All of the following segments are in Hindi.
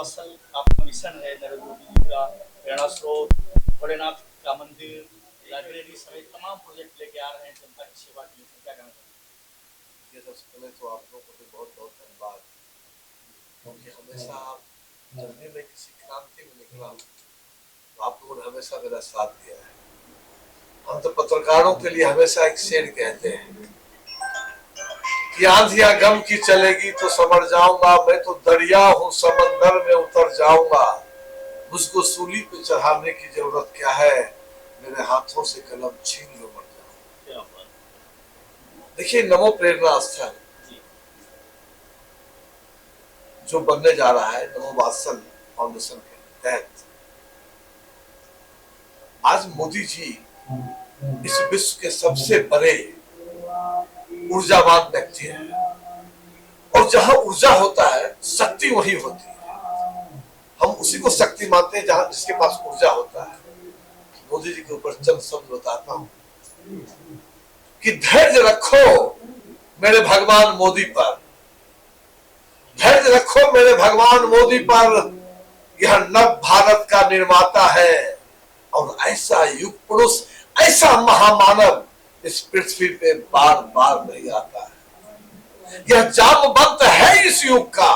वात्सल आपका मिशन है, नरेंद्र मोदी जी का प्रेरणा स्रोत, भोलेनाथ का मंदिर, लाइब्रेरी समेत तमाम प्रोजेक्ट लेके आ रहे हैं जनता की सेवा के लिए, क्या कहना चाहिए? सबसे पहले तो आप लोगों को भी बहुत बहुत धन्यवाद, क्योंकि हमेशा आप जब भी मैं किसी क्रांति में निकला हूँ तो आप लोगों ने हमेशा मेरा साथ दिया है। हम तो पत्रकारों के लिए हमेशा एक शेर कहते हैं कि आंधियां गम की चलेगी तो समर जाऊंगा, मैं तो दरिया हूँ समंदर में उतर जाऊंगा, मुझको सूली पे चढ़ाने की जरूरत क्या है, मेरे हाथों से कलम छीन लो मर जाऊं। देखिए, नमो प्रेरणा स्थल जो बनने जा रहा है नमो वात्सल फाउंडेशन के तहत, आज मोदी जी इस विश्व के सबसे बड़े ऊर्जावान व्यक्ति है, और जहां ऊर्जा होता है शक्ति वही होती है। हम उसी को शक्ति मानते हैं जहां जिसके पास ऊर्जा होता है। मोदी जी के ऊपर चंद शब्द बताता हूं कि धैर्य रखो मेरे भगवान मोदी पर, धैर्य रखो मेरे भगवान मोदी पर, यह नव भारत का निर्माता है, और ऐसा युग पुरुष, ऐसा महामानव इस पृथ्वी पे बार बार नहीं आता है। यह जामवंत है इस युग का,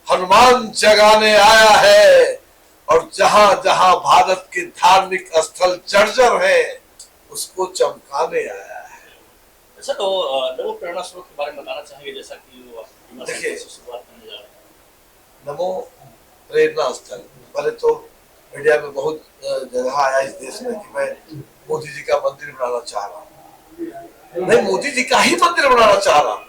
हनुमान जगाने आया है, और जहां जहां भारत के धार्मिक स्थल जर्जर है उसको चमकाने आया है। अच्छा, तो नमो प्रेरणा स्रोत के बारे में बताना चाहेंगे, जैसा कि देखिए, शुरुआत करने जा रहे हैं। नमो प्रेरणा स्थल पहले तो मीडिया में बहुत जगह आया इस देश में कि मैं मोदी जी का मंदिर बनाना चाह रहा हूँ। मैं मोदी जी का ही मंदिर बनाना चाह रहा हूँ,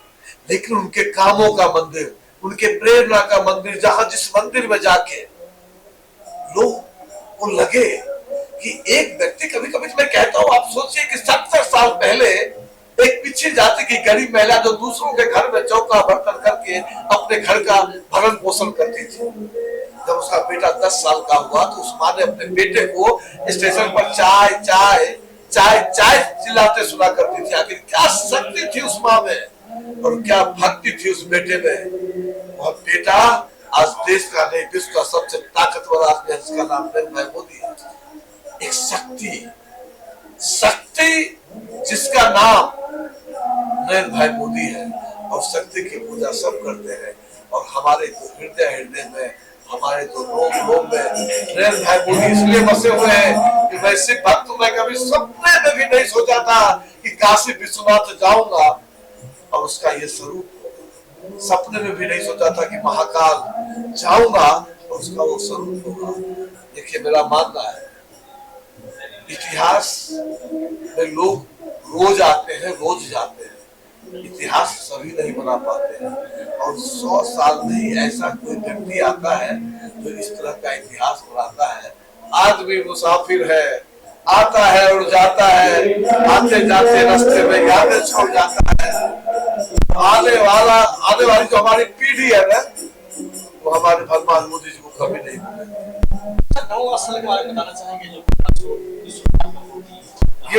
लेकिन उनके कामों का मंदिर, उनके प्रेरणा का मंदिर, जहां जिस मंदिर में जाके लोग को लगे कि एक व्यक्ति, कभी कभी मैं कहता हूँ, आप सोचिए कि 70 साल पहले एक पिछड़ी जाति की गरीब महिला जो दूसरों के घर में चौका बर्तन करके अपने घर का भरण पोषण करती थी, जब उसका बेटा 10 साल का हुआ तो उस माँ ने अपने बेटे को स्टेशन पर चाय चाय चाय चाय चिल्लाते सुना करती थी। आखिर क्या शक्ति थी उस माँ में और क्या भक्ति थी उस बेटे में। वह बेटा आज देश का नहीं, विश्व का सबसे ताकतवर आदमी है, जिसका नाम नरेंद्र मोदी है। एक शक्ति, शक्ति जिसका नाम नरेंद्र मोदी है, और शक्ति की पूजा सब करते हैं। और हमारे तो हृदय हृदय में, हमारे तो रोम रोम में नरेंद्र मोदी इसलिए बसे हुए हैं कि मैं सिख भक्त हूं। मैं कभी सपने में भी नहीं सोचा था कि काशी विश्वनाथ जाऊंगा और उसका ये स्वरूप, सपने में भी नहीं सोचा था कि महाकाल जाऊंगा और उसका वो स्वरूप होगा। देखिए, मेरा मानना है इतिहास में लोग रोज आते हैं, रोज जाते हैं, इतिहास सभी नहीं बना पाते हैं। और 100 साल नहीं ऐसा कोई व्यक्ति आता है जो इस तरह का इतिहास बनाता है। आदमी मुसाफिर है, आता है और जाता है, आते जाते रास्ते में यादें छोड़ जाता है। आने वाली जो हमारी पीढ़ी है ना, वो हमारे भगवान मोदी जी को कभी नहीं भूलेगी। नमो वात्सल के बारे में बताना चाहेंगे, जो ये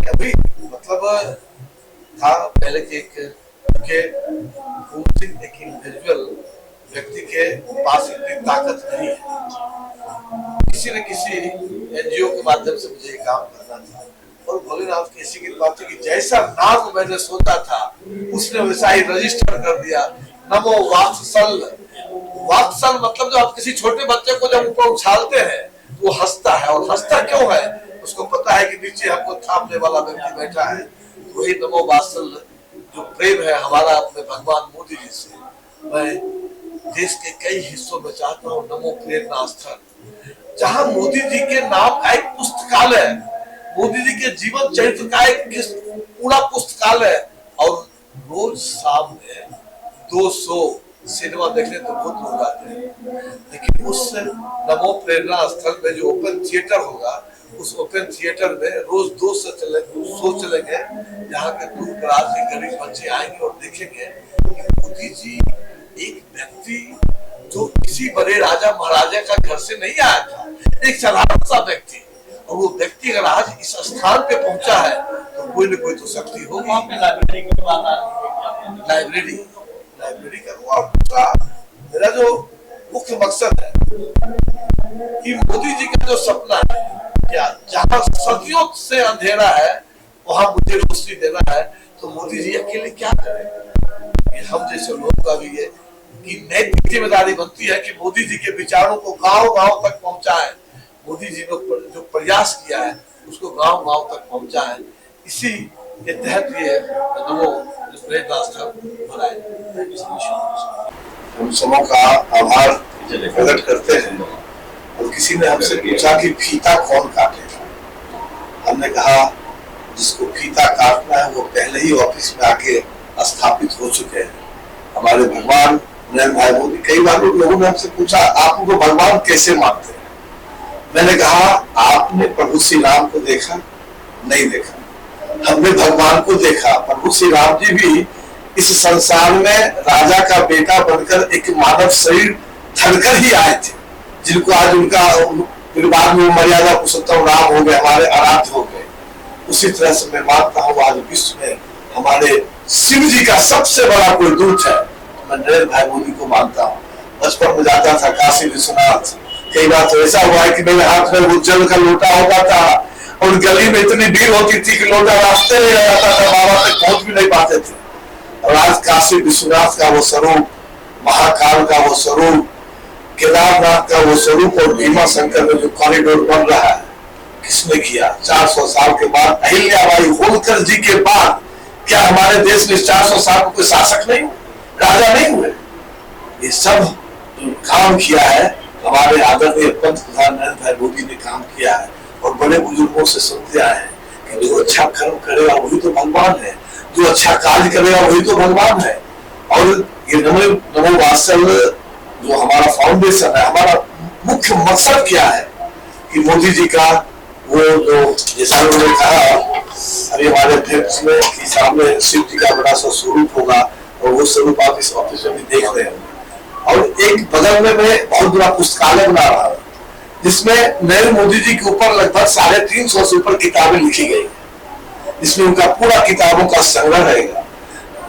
अभी मतलब था पहले के एक इंडिविजुअल व्यक्ति के पास इतनी ताकत नहीं है। किसी न किसी एनजीओ के माध्यम से मुझे ये काम करना था, और भोलेनाथ की ऐसी की बात है कि जैसा नाम मैंने सोचा था उसने वैसा ही रजिस्टर कर दिया। नमो वात्सल, वात्सल मतलब जो आप किसी छोटे बच्चे को जब ऊपर उछालते हैं तो वो हंसता है, और हंसता क्यों है, उसको पता है कि नीचे हमको थामने वाला व्यक्ति बैठा है। वही नमो वात्सल जो प्रेम है हमारा अपने भगवान मोदी जी से, मैं देश के कई हिस्सों में चाहता हूँ नमो प्रेरणा स्थल, जहां मोदी जी के नाम का एक पुस्तकालय, मोदी जी के जीवन चरित्र का एक पूरा पुस्तकालय, और रोज शाम में 200 सिनेमा देखने तो बहुत लोग आते हैं। लेकिन उस नमो प्रेरणा स्थल में जो ओपन थिएटर होगा, उस ओपन थिएटर में रोज 2 शो चलेंगे, जहाँ के दूर दराज के गरीब बच्चे आएंगे और देखेंगे कि मोदी जी एक व्यक्ति जो किसी बड़े राजा महाराजा का घर से नहीं आया था, एक साधारण सा व्यक्ति, और वो व्यक्ति अगर आज इस स्थान पे पहुंचा है तो कोई न कोई तो शक्ति होगी। लाइब्रेरी की बात आ रही है, लाइब्रेरी करूँगा। मेरा जो मुख्य मकसद है कि मोदी जी का जो सपना है, क्या जहां सदियों से अंधेरा है वहां मुझे रोशनी देना है, तो मोदी जी अकेले क्या करें। हम जैसे लोगों का भी है कि नैतिक जिम्मेदारी बनती है कि मोदी जी के विचारों को गांव गांव तक पहुंचाएं। मोदी जी ने जो प्रयास किया है उसको गांव गांव तक पहुंचाएं। इसी के तहत ये नमो प्रेरणा स्थल बनाए। हम सबों का आभार प्रकट करते हैं। और किसी ने हमसे पूछा कि फीता कौन काटेगा। हमने कहा जिसको फीता काटना है वो पहले ही ऑफिस में आके स्थापित हो चुके हैं, हमारे भगवान नरेंद्र भाई मोदी। कई बार लोगों ने हमसे पूछा आप उनको भगवान कैसे मानते हैं। मैंने कहा आपने प्रभु श्री राम को देखा? नहीं देखा। हमने भगवान को देखा। प्रभु श्री राम जी भी इस संसार में राजा का बेटा बनकर एक मानव शरीर धरकर ही आए थे, जिनको आज उनका बाद में मर्यादा पुरुषोत्तम राम हो गए, हमारे आराध्य हो गए। उसी तरह से मैं मानता हूँ आज विश्व में हमारे शिव जी का सबसे बड़ा कोई दूत है, मैं नरेंद्र भाई मोदी को मानता हूँ। बचपन में जाता था काशी विश्वनाथ, कई बार तो ऐसा हुआ है कि मेरे हाथ में वो जल का लोटा होता था और गली में इतनी भीड़ होती थी कि लोटा रास्ते में जाता था, बाबा तक पहुंच भी नहीं पाते थे। और आज काशी विश्वनाथ का वो स्वरूप, महाकाल का वो स्वरूप, केदारनाथ का वो स्वरूप और भीमा शंकर में जो कॉरिडोर बन रहा है, किसने किया? 400 साल के बाद अहिल्याबाई होलकर जी के बाद क्या हमारे देश में 400 साल को कोई शासक नहीं हुए, राजा नहीं हुए? ये सब काम किया है हमारे आदरणीय पंतप्रधान नरेंद्र भाई मोदी ने काम किया है। और बड़े बुजुर्गों से सुनते आए हैं कि जो अच्छा कर्म करेगा वही तो भगवान है, जो अच्छा कार्य करेगा वही तो भगवान है। और ये नमो वात्सल्य जो हमारा फाउंडेशन है, हमारा मुख्य मकसद क्या है कि मोदी जी का वो जो जैसा उन्होंने कहा अभी हमारे अध्यक्ष में कि सामने शिव जी का बड़ा सा स्वरूप होगा और वो स्वरूप आप इस ऑफिस में भी देख रहे हैं। और एक बगल में मैं बहुत बड़ा पुस्तकालय बना रहा हूँ जिसमें नरेंद्र मोदी जी के ऊपर लगभग 350 से ऊपर किताबें लिखी गई, जिसमें उनका पूरा किताबों का संग्रह रहेगा।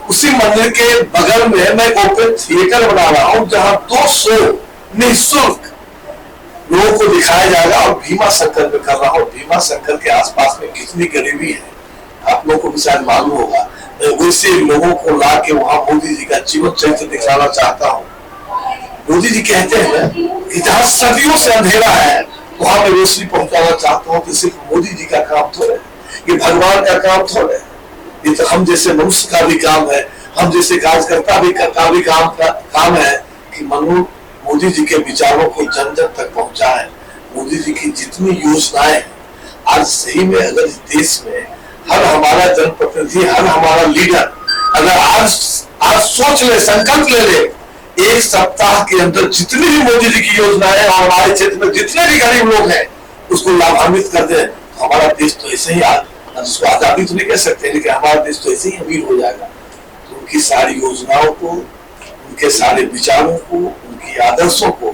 उसी मंदिर के बगल में मैं ओपन थिएटर बना रहा हूँ जहां 200 निःशुल्क लोगों को दिखाया जाएगा। और भीमा शंकर में कर रहा हूँ। भीमा शंकर के आसपास में कितनी गरीबी है आप लोगों को भी शायद मालूम होगा। वैसे लोगों को ला के वहां मोदी जी का जीवन चरित्र दिखाना चाहता हूँ। मोदी जी कहते हैं कि जहां सदियों से अंधेरा है वहां मैं रोशनी पहुंचाना चाहता हूँ। तो सिर्फ मोदी जी का काम थोड़े, ये भगवान का काम थोड़े, ये तो हम जैसे मनुष्य का भी काम है, हम जैसे कार्यकर्ता का भी काम है कि मोदी जी के विचारों को जन जन तक पहुंचाए। मोदी जी की जितनी योजनाएं आज सही में अगर इस देश में हर हमारा जनप्रतिनिधि, हर हमारा लीडर अगर आज सोच ले, संकल्प ले ले, एक सप्ताह के अंदर जितनी भी मोदी जी की योजनाएं और हमारे क्षेत्र में जितने भी गरीब लोग हैं उसको लाभान्वित कर दे, तो हमारा देश तो ऐसे ही जिसको आजादी तो नहीं कह सकते, लेकिन हमारा देश तो ऐसे ही अमीर हो जाएगा। तो उनकी सारी योजनाओं को, उनके सारे विचारों को, उनकी आदर्शों को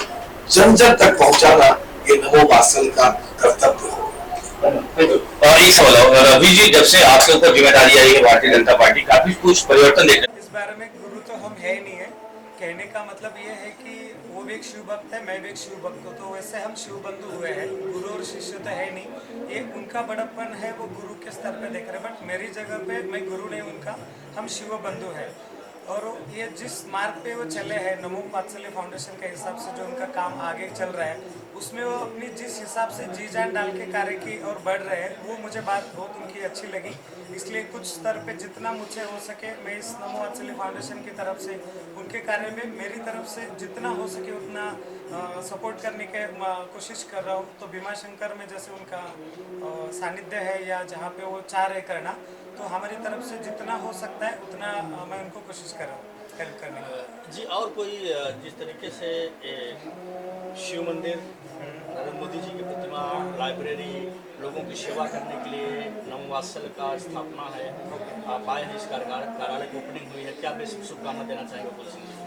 जन जन तक पहुंचाना ये नमो वात्सल्य का कर्तव्य हो। और एक सवाल रवि जी, जब से आपके ऊपर जिम्मेदारी आई है भारतीय जनता पार्टी, काफी कुछ परिवर्तन देख रहे हैं। इस बारे में गुरु तो हम है ही नहीं है। कहने का मतलब ये है कि वो भी एक शिव भक्त है, मैं भी एक शिव भक्त हूँ, तो वैसे हम शिव बंधु हुए हैं। गुरु और शिष्य तो है नहीं, ये उनका बड़प्पन है, वो गुरु के स्तर पे देख रहे हैं। बट मेरी जगह पे मैं गुरु नहीं उनका, हम शिव बंधु है। और ये जिस मार्ग पे वो चले हैं नमो वात्सल्य फाउंडेशन के हिसाब से जो उनका काम आगे चल रहा है, उसमें वो अपनी जिस हिसाब से जी जान डाल के कार्य की और बढ़ रहे हैं, वो मुझे बात बहुत उनकी अच्छी लगी। इसलिए कुछ स्तर पे जितना मुझे हो सके मैं इस नमो वात्सल्य फाउंडेशन की तरफ से उनके कार्य में मेरी तरफ से जितना हो सके उतना सपोर्ट करने के कोशिश कर रहा हूँ। तो भीमा शंकर में जैसे उनका सानिध्य है या जहाँ पे वो चाह रहे करना, तो हमारी तरफ से जितना हो सकता है उतना मैं उनको कोशिश कर रहा हूँ हेल्प करने की। जी, और कोई जिस तरीके से शिव मंदिर, नरेंद्र मोदी जी की प्रतिमा, लाइब्रेरी, लोगों की सेवा करने के लिए नमो वात्सल्य का स्थापना है, आप आए हैं, इस कार्यालय की ओपनिंग हुई है, क्या बेसिक शुभकामना देना चाहेंगे पुलिस?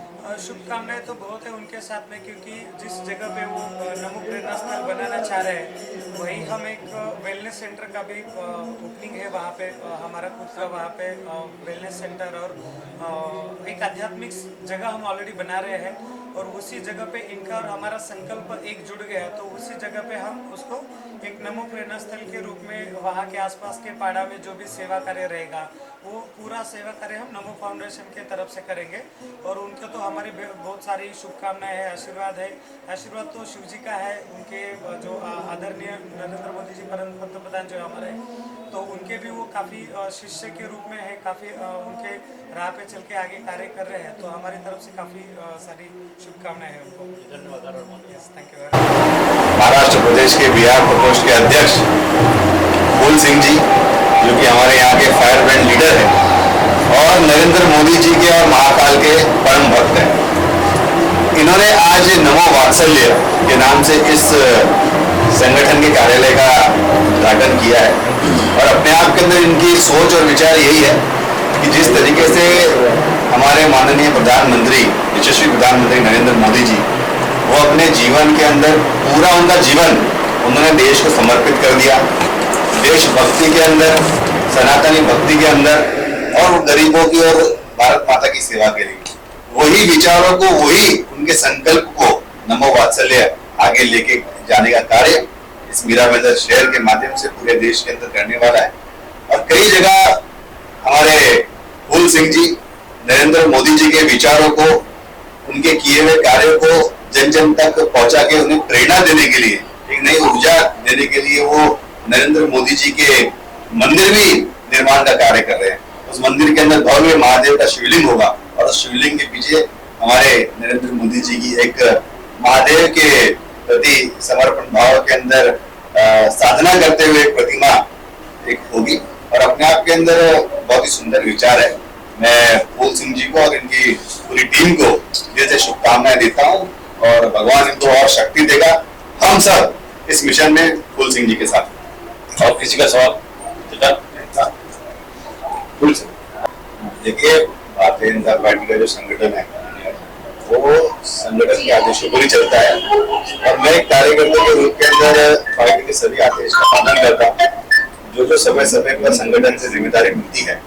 शुभकामनाएं तो बहुत है उनके साथ में, क्योंकि जिस जगह पे वो नमो प्रेरणा स्थल बनाना चाह रहे हैं वहीं हम एक वेलनेस सेंटर का भी ओपनिंग है वहाँ पे, हमारा खुद का वहाँ पे वेलनेस सेंटर और एक आध्यात्मिक जगह हम ऑलरेडी बना रहे हैं। और उसी जगह पे इनका और हमारा संकल्प एक जुड़ गया, तो उसी जगह पे हम उसको एक नमो प्रेरणा स्थल के रूप में वहाँ के आसपास के पाड़ा में जो भी सेवा कार्य रहेगा वो पूरा सेवा कार्य हम नमो फाउंडेशन के तरफ से करेंगे। और उनके तो हमारी बहुत सारी शुभकामनाएं हैं, आशीर्वाद है। आशीर्वाद तो शिव जी का है, उनके जो आदरणीय नरेंद्र मोदी जी पंतप्रधान जो हमारे, तो उनके भी वो काफ़ी शिष्य के रूप में है, काफ़ी उनके राह पे चल के आगे कार्य कर रहे हैं। तो हमारी तरफ से काफ़ी सारी शुभकामनाएं हैं उनको। धन्यवाद। Yes, thank you. महाराष्ट्र प्रदेश के बिहार प्रकोष्ठ के अध्यक्ष फूल सिंह जी, जो कि हमारे यहाँ के फायर ब्रांड लीडर हैं और नरेंद्र मोदी जी के और महाकाल के परम भक्त हैं, इन्होंने आज नमो वात्सल्य के नाम से इस संगठन के कार्यालय का उद्घाटन किया है। और अपने आप के अंदर इनकी सोच और विचार यही है कि जिस तरीके से हमारे माननीय प्रधानमंत्री, यशस्वी प्रधानमंत्री नरेंद्र मोदी जी, वो अपने जीवन के अंदर पूरा उनका जीवन उन्होंने देश को समर्पित कर दिया, देशभक्ति के अंदर, सनातनी भक्ति के अंदर और गरीबों की और भारत माता की सेवा के लिए, वही विचारों को, वही उनके संकल्प को नमो वात्सल्य आगे लेके जाने का कार्य इस मीराबंदर शहर के माध्यम से पूरे देश के अंदर करने वाला है। और कई जगह हमारे फूल सिंह जी नरेंद्र मोदी जी के विचारों को, उनके किए हुए कार्यों को जन जन तक पहुंचा के उन्हें प्रेरणा देने के लिए, एक नई ऊर्जा देने के लिए वो नरेंद्र मोदी जी के मंदिर भी निर्माण का कार्य कर रहे हैं। उस मंदिर के अंदर भव्य महादेव का शिवलिंग होगा और उस शिवलिंग के पीछे हमारे नरेंद्र मोदी जी की एक महादेव के प्रति समर्पण भाव के अंदर साधना करते हुए एक प्रतिमा एक होगी। और अपने आप के अंदर बहुत ही सुंदर विचार है। मैं फूल सिंह जी को और इनकी पूरी टीम को दिल से शुभकामनाएं देता हूँ और भगवान इनको और शक्ति देगा। हम सब इस मिशन में फूल सिंह जी के साथ। और किसी का सवाल? देखिए, भारतीय जनता पार्टी का जो संगठन है वो संगठन के आदेशों पर ही चलता है और मैं एक कार्यकर्ता के रूप के अंदर पार्टी के सभी आदेश का पालन करता हूँ। जो समय समय पर संगठन से जिम्मेदारी मिलती है,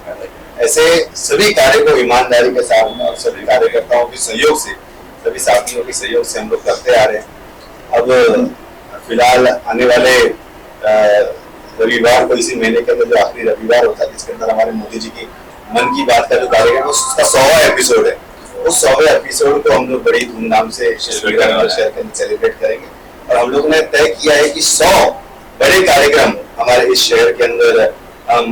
ऐसे सभी कार्य को ईमानदारी के साथ और सभी कार्यकर्ताओं के सहयोग से, सभी साथियों के सहयोग से हम लोग करते आ रहे हैं। अब फिलहाल आने वाले रविवार को, इसी महीने के अंदर जो आखिरी रविवार होता है जिसके अंदर हमारे मोदी जी की मन की बात का जो कार्यक्रम है उसका 100वां एपिसोड है। उस 100वें एपिसोड को हम लोग बड़ी धूमधाम से शहर के अंदर सेलिब्रेट करेंगे और हम लोगों ने तय किया है कि 100 बड़े कार्यक्रम हमारे इस शहर के अंदर हम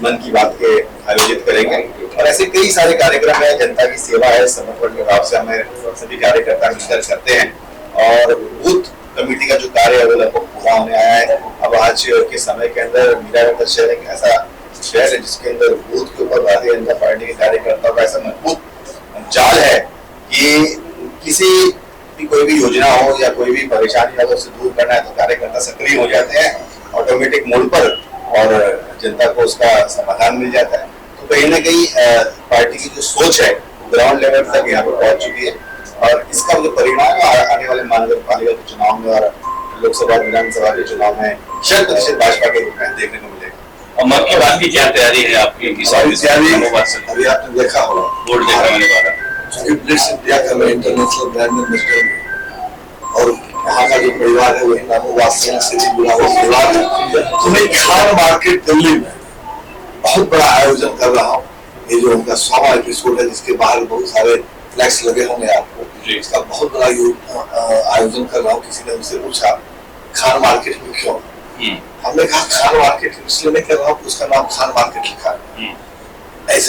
मन की बात के आयोजित करेंगे। और ऐसे कई सारे कार्यक्रम है, जनता की सेवा है, समर्पण के भाव से हमें सभी कार्यकर्ता मिलकर करते हैं। और बूथ कमेटी का जो कार्य है वो लगभग पूरा होने आया है। अब आज के समय के अंदर मीराबंदर शहर एक ऐसा शहर है जिसके अंदर बूथ के ऊपर भारतीय जनता पार्टी के कार्यकर्ताओं का ऐसा मजबूत जाल है कि किसी भी कोई भी योजना हो या कोई भी परेशानी अगर उसे दूर करना है तो कार्यकर्ता सक्रिय हो जाते हैं ऑटोमेटिक मोड पर और जनता को उसका समाधान मिल जाता है। तो कहीं ना कहीं पार्टी की जो सोच है वो ग्राउंड लेवल तक यहाँ पर पहुंच चुकी है और इसका जो परिणाम आने वाले महानगर पालिका के चुनाव में और लोकसभा विधानसभा के चुनाव में 100% भाजपा के रूप में देखने को मिलेगा। और मन की बात की क्या तैयारी है आपकी? अभी आपने देखा होगा बोर्ड देखा मैंने बात ब्लिट्स इंडिया का मैं इंटरनेशनल ब्रांड एम्बेसडर हूं और वहाँ का जो परिवार है वो नमो वात्सल्य से भी जुड़ा हुआ परिवार है। तो मैं खान मार्केट दिल्ली में बहुत बड़ा आयोजन कर रहा हूँ। ये जो उनका 100वां एपिसोड है जिसके बाहर बहुत सारे फ्लैक्स लगे होंगे आपको, इसका बहुत बड़ा आयोजन कर रहा हूँ। किसी ने मुझसे पूछा खान मार्केट में क्यों? हमने कहा खान मार्केट इसलिए नहीं कर रहा हूँ, उसका नाम खान मार्केट लिखा है।